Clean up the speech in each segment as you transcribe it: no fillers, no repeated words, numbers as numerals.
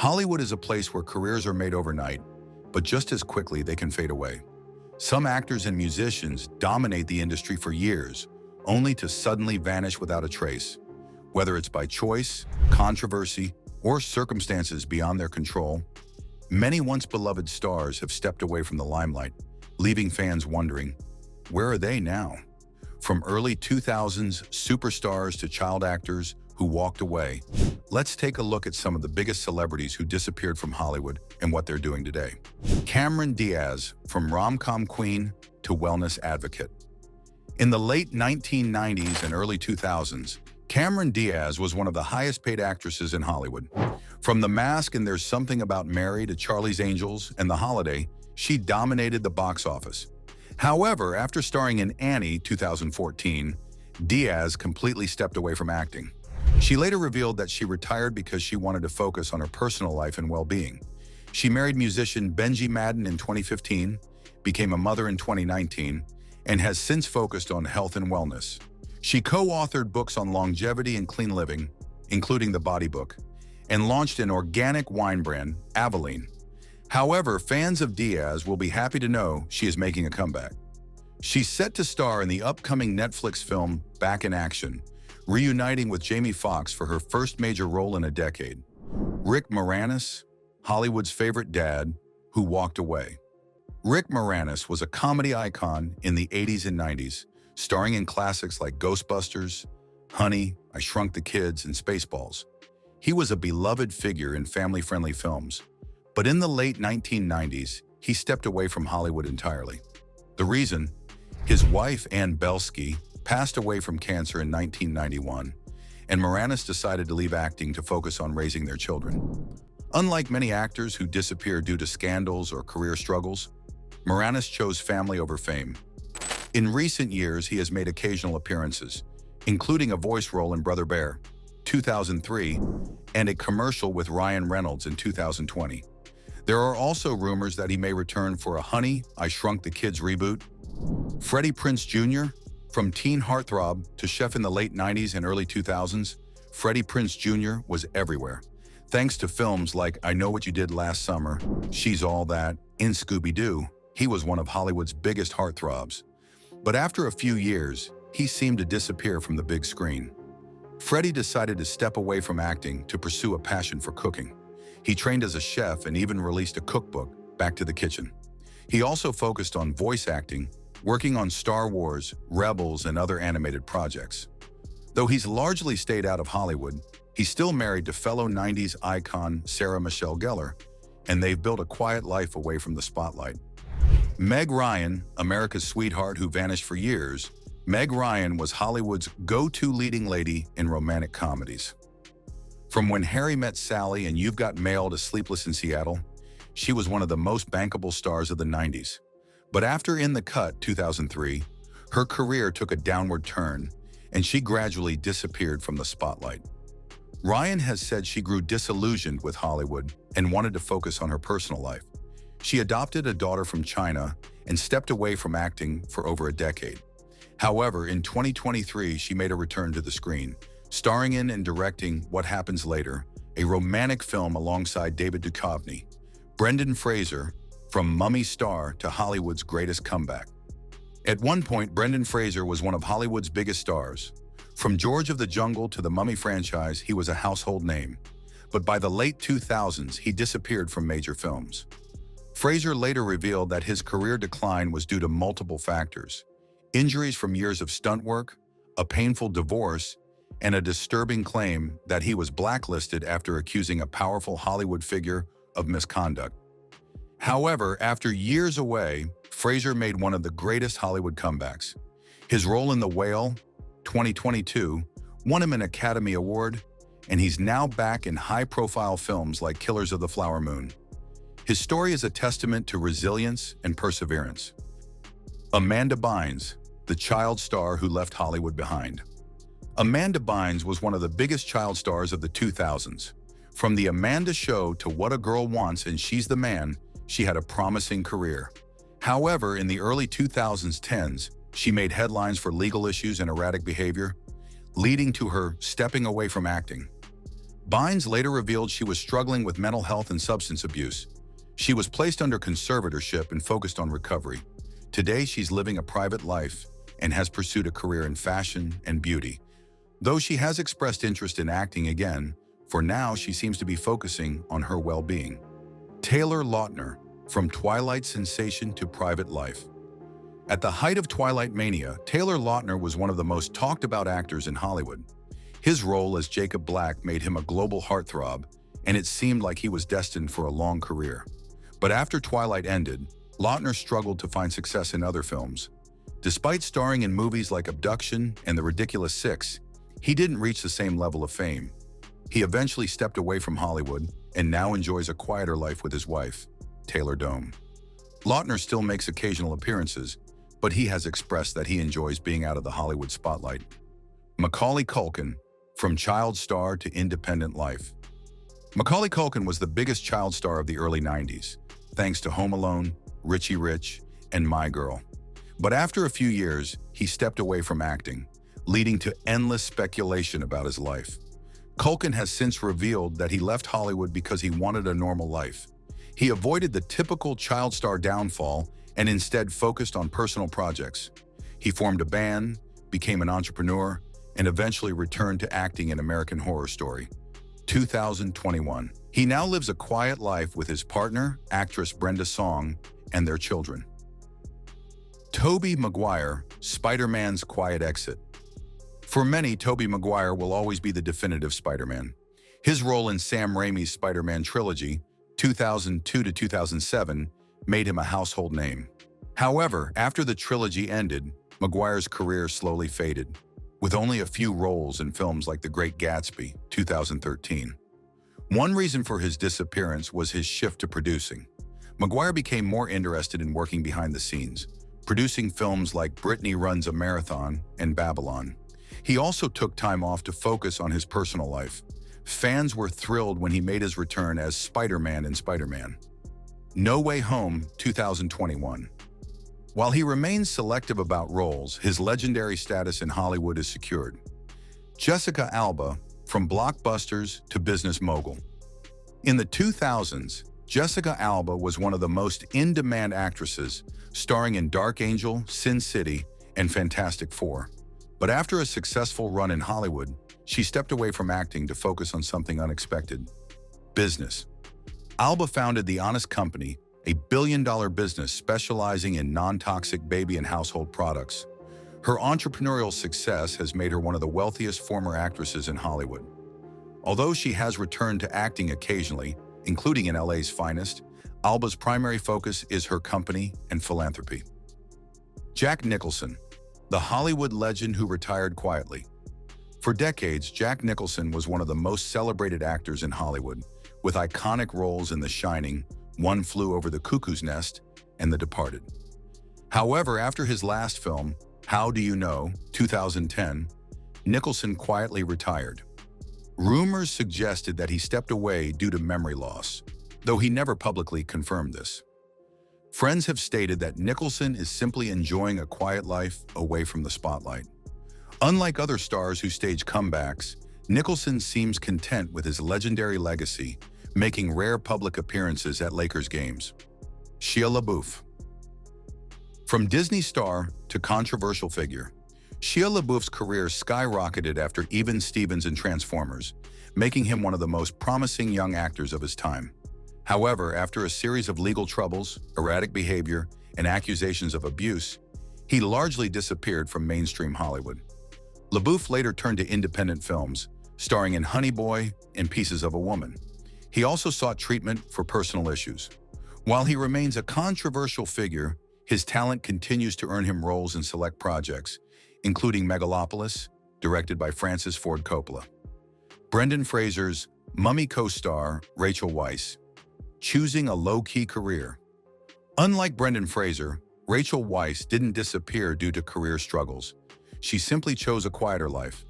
Hollywood is a place where careers are made overnight, but just as quickly they can fade away. Some actors and musicians dominate the industry for years, only to suddenly vanish without a trace. Whether it's by choice, controversy, or circumstances beyond their control, many once beloved stars have stepped away from the limelight, leaving fans wondering, where are they now? From early 2000s superstars to child actors who walked away, let's take a look at some of the biggest celebrities who disappeared from Hollywood and what they're doing today. Cameron Diaz, from rom-com queen to wellness advocate. In the late 1990s and early 2000s, Cameron Diaz was one of the highest-paid actresses in Hollywood. From The Mask and There's Something About Mary to Charlie's Angels and The Holiday, she dominated the box office. However, after starring in Annie 2014, Diaz completely stepped away from acting. She later revealed that she retired because she wanted to focus on her personal life and well-being. She married musician Benji Madden in 2015, became a mother in 2019, and has since focused on health and wellness. She co-authored books on longevity and clean living, including The Body Book, and launched an organic wine brand, Aveline. However, fans of Diaz will be happy to know she is making a comeback. She's set to star in the upcoming Netflix film Back in Action, reuniting with Jamie Foxx for her first major role in a decade. Rick Moranis, Hollywood's favorite dad, who walked away. Rick Moranis was a comedy icon in the 80s and 90s, starring in classics like Ghostbusters, Honey, I Shrunk the Kids, and Spaceballs. He was a beloved figure in family-friendly films, but in the late 1990s, he stepped away from Hollywood entirely. The reason? His wife, Ann Belsky, passed away from cancer in 1991, and Moranis decided to leave acting to focus on raising their children. Unlike many actors who disappear due to scandals or career struggles, Moranis chose family over fame. In recent years, he has made occasional appearances, including a voice role in Brother Bear, 2003, and a commercial with Ryan Reynolds in 2020. There are also rumors that he may return for a Honey, I Shrunk the Kids reboot. Freddie Prinze Jr., from teen heartthrob to chef in the late 90s and early 2000s, Freddie Prinze Jr. was everywhere. Thanks to films like I Know What You Did Last Summer, She's All That, and Scooby-Doo, he was one of Hollywood's biggest heartthrobs. But after a few years, he seemed to disappear from the big screen. Freddie decided to step away from acting to pursue a passion for cooking. He trained as a chef and even released a cookbook, Back to the Kitchen. He also focused on voice acting, working on Star Wars, Rebels, and other animated projects. Though he's largely stayed out of Hollywood, he's still married to fellow 90s icon Sarah Michelle Gellar, and they've built a quiet life away from the spotlight. Meg Ryan, America's sweetheart who vanished for years, Meg Ryan was Hollywood's go-to leading lady in romantic comedies. From When Harry Met Sally and You've Got Mail to Sleepless in Seattle, she was one of the most bankable stars of the 90s. But after In the Cut, 2003, her career took a downward turn, and she gradually disappeared from the spotlight. Ryan has said she grew disillusioned with Hollywood and wanted to focus on her personal life. She adopted a daughter from China and stepped away from acting for over a decade. However, in 2023, she made a return to the screen, starring in and directing What Happens Later, a romantic film alongside David Duchovny. Brendan Fraser, from Mummy star to Hollywood's greatest comeback. At one point, Brendan Fraser was one of Hollywood's biggest stars. From George of the Jungle to the Mummy franchise, he was a household name. But by the late 2000s, he disappeared from major films. Fraser later revealed that his career decline was due to multiple factors: injuries from years of stunt work, a painful divorce, and a disturbing claim that he was blacklisted after accusing a powerful Hollywood figure of misconduct. However, after years away, Fraser made one of the greatest Hollywood comebacks. His role in The Whale, 2022, won him an Academy Award, and he's now back in high-profile films like Killers of the Flower Moon. His story is a testament to resilience and perseverance. Amanda Bynes, the child star who left Hollywood behind. Amanda Bynes was one of the biggest child stars of the 2000s. From The Amanda Show to What a Girl Wants and She's the Man, she had a promising career. However, in the early 2010s, she made headlines for legal issues and erratic behavior, leading to her stepping away from acting. Bynes later revealed she was struggling with mental health and substance abuse. She was placed under conservatorship and focused on recovery. Today, she's living a private life and has pursued a career in fashion and beauty. Though she has expressed interest in acting again, for now she seems to be focusing on her well-being. Taylor Lautner, from Twilight sensation to private life. At the height of Twilight mania, Taylor Lautner was one of the most talked-about actors in Hollywood. His role as Jacob Black made him a global heartthrob, and it seemed like he was destined for a long career. But after Twilight ended, Lautner struggled to find success in other films. Despite starring in movies like Abduction and The Ridiculous Six, he didn't reach the same level of fame. He eventually stepped away from Hollywood and now enjoys a quieter life with his wife, Taylor Dome. Lautner still makes occasional appearances, but he has expressed that he enjoys being out of the Hollywood spotlight. Macaulay Culkin, from child star to independent life. Macaulay Culkin was the biggest child star of the early 90s, thanks to Home Alone, Richie Rich, and My Girl. But after a few years, he stepped away from acting, leading to endless speculation about his life. Culkin has since revealed that he left Hollywood because he wanted a normal life. He avoided the typical child star downfall and instead focused on personal projects. He formed a band, became an entrepreneur, and eventually returned to acting in American Horror Story. 2021. He now lives a quiet life with his partner, actress Brenda Song, and their children. Tobey Maguire, Spider-Man's quiet exit. For many, Tobey Maguire will always be the definitive Spider-Man. His role in Sam Raimi's Spider-Man trilogy, 2002 to 2007, made him a household name. However, after the trilogy ended, Maguire's career slowly faded, with only a few roles in films like The Great Gatsby, 2013. One reason for his disappearance was his shift to producing. Maguire became more interested in working behind the scenes, producing films like Brittany Runs a Marathon and Babylon. He also took time off to focus on his personal life. Fans were thrilled when he made his return as Spider-Man in Spider-Man. No Way Home, 2021. While he remains selective about roles, his legendary status in Hollywood is secured. Jessica Alba, from blockbusters to business mogul. In the 2000s, Jessica Alba was one of the most in-demand actresses, starring in Dark Angel, Sin City, and Fantastic Four. But after a successful run in Hollywood, she stepped away from acting to focus on something unexpected: business. Alba founded The Honest Company, a billion-dollar business specializing in non-toxic baby and household products. Her entrepreneurial success has made her one of the wealthiest former actresses in Hollywood. Although she has returned to acting occasionally, including in LA's Finest, Alba's primary focus is her company and philanthropy. Jack Nicholson, the Hollywood legend who retired quietly. For decades, Jack Nicholson was one of the most celebrated actors in Hollywood, with iconic roles in The Shining, One Flew Over the Cuckoo's Nest, and The Departed. However, after his last film, How Do You Know, 2010, Nicholson quietly retired. Rumors suggested that he stepped away due to memory loss, though he never publicly confirmed this. Friends have stated that Nicholson is simply enjoying a quiet life away from the spotlight. Unlike other stars who stage comebacks, Nicholson seems content with his legendary legacy, making rare public appearances at Lakers games. Shia LaBeouf. From Disney star to controversial figure, Shia LaBeouf's career skyrocketed after Even Stevens in Transformers, making him one of the most promising young actors of his time. However, after a series of legal troubles, erratic behavior, and accusations of abuse, he largely disappeared from mainstream Hollywood. LaBeouf later turned to independent films, starring in Honey Boy and Pieces of a Woman. He also sought treatment for personal issues. While he remains a controversial figure, his talent continues to earn him roles in select projects, including Megalopolis, directed by Francis Ford Coppola. Brendan Fraser's Mummy co-star Rachel Weisz, choosing a low-key career. Unlike Brendan Fraser, Rachel Weisz didn't disappear due to career struggles. She simply chose a quieter life.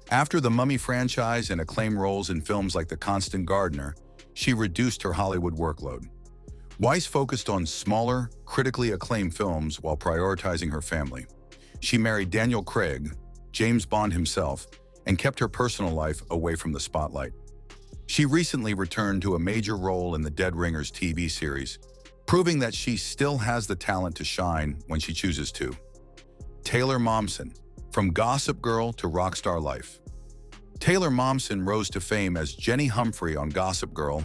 After the Mummy franchise and acclaimed roles in films like The Constant Gardener, she reduced her Hollywood workload. Weisz focused on smaller, critically acclaimed films while prioritizing her family. She married Daniel Craig, James Bond himself, and kept her personal life away from the spotlight. She recently returned to a major role in the Dead Ringers TV series, proving that she still has the talent to shine when she chooses to. Taylor Momsen, from Gossip Girl to Rockstar Life. Taylor Momsen rose to fame as Jenny Humphrey on Gossip Girl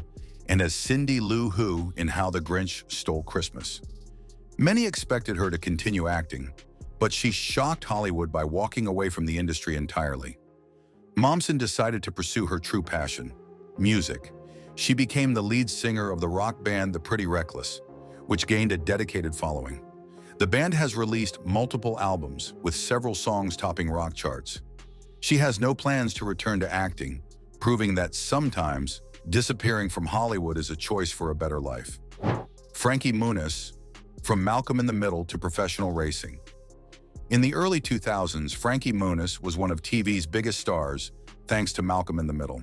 and as Cindy Lou Who in How the Grinch Stole Christmas. Many expected her to continue acting, but she shocked Hollywood by walking away from the industry entirely. Momsen decided to pursue her true passion, music. She became the lead singer of the rock band The Pretty Reckless, which gained a dedicated following. The band has released multiple albums, with several songs topping rock charts. She has no plans to return to acting, proving that sometimes disappearing from Hollywood is a choice for a better life. Frankie Muniz, from Malcolm in the Middle to professional racing. In the early 2000s, Frankie Muniz was one of TV's biggest stars, thanks to Malcolm in the Middle.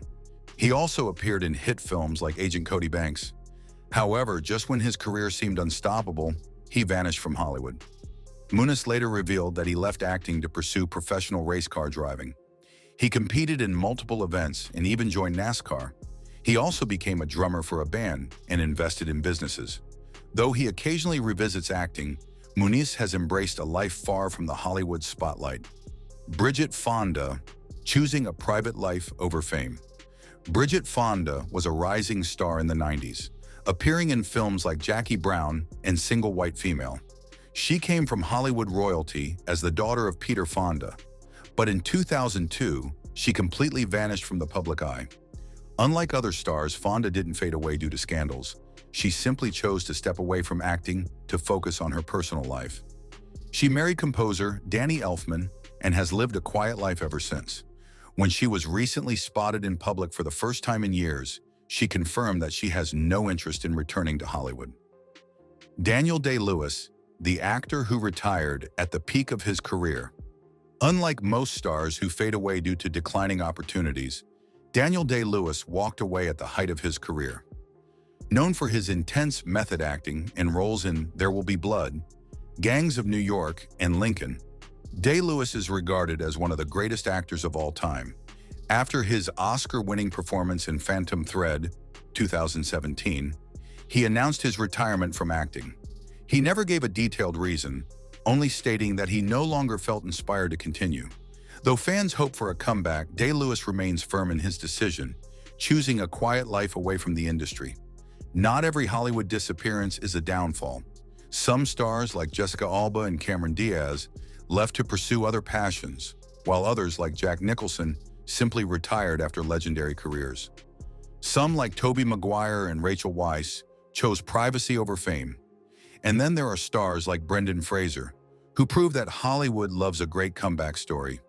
He also appeared in hit films like Agent Cody Banks. However, just when his career seemed unstoppable, he vanished from Hollywood. Muniz later revealed that he left acting to pursue professional race car driving. He competed in multiple events and even joined NASCAR. He also became a drummer for a band and invested in businesses. Though he occasionally revisits acting, Muniz has embraced a life far from the Hollywood spotlight. Bridget Fonda, choosing a private life over fame. Bridget Fonda was a rising star in the 90s, appearing in films like Jackie Brown and Single White Female. She came from Hollywood royalty as the daughter of Peter Fonda, but in 2002, she completely vanished from the public eye. Unlike other stars, Fonda didn't fade away due to scandals. She simply chose to step away from acting to focus on her personal life. She married composer Danny Elfman and has lived a quiet life ever since. When she was recently spotted in public for the first time in years, she confirmed that she has no interest in returning to Hollywood. Daniel Day-Lewis, the actor who retired at the peak of his career. Unlike most stars who fade away due to declining opportunities, Daniel Day-Lewis walked away at the height of his career. Known for his intense method acting and roles in There Will Be Blood, Gangs of New York, and Lincoln, Day-Lewis is regarded as one of the greatest actors of all time. After his Oscar-winning performance in Phantom Thread, 2017, he announced his retirement from acting. He never gave a detailed reason, only stating that he no longer felt inspired to continue. Though fans hope for a comeback, Day-Lewis remains firm in his decision, choosing a quiet life away from the industry. Not every Hollywood disappearance is a downfall. Some stars, like Jessica Alba and Cameron Diaz, left to pursue other passions, while others, like Jack Nicholson, simply retired after legendary careers. Some, like Tobey Maguire and Rachel Weisz, chose privacy over fame. And then there are stars like Brendan Fraser, who prove that Hollywood loves a great comeback story.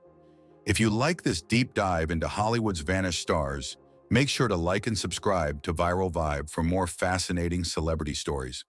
If you like this deep dive into Hollywood's vanished stars, make sure to like and subscribe to Viral Vibe for more fascinating celebrity stories.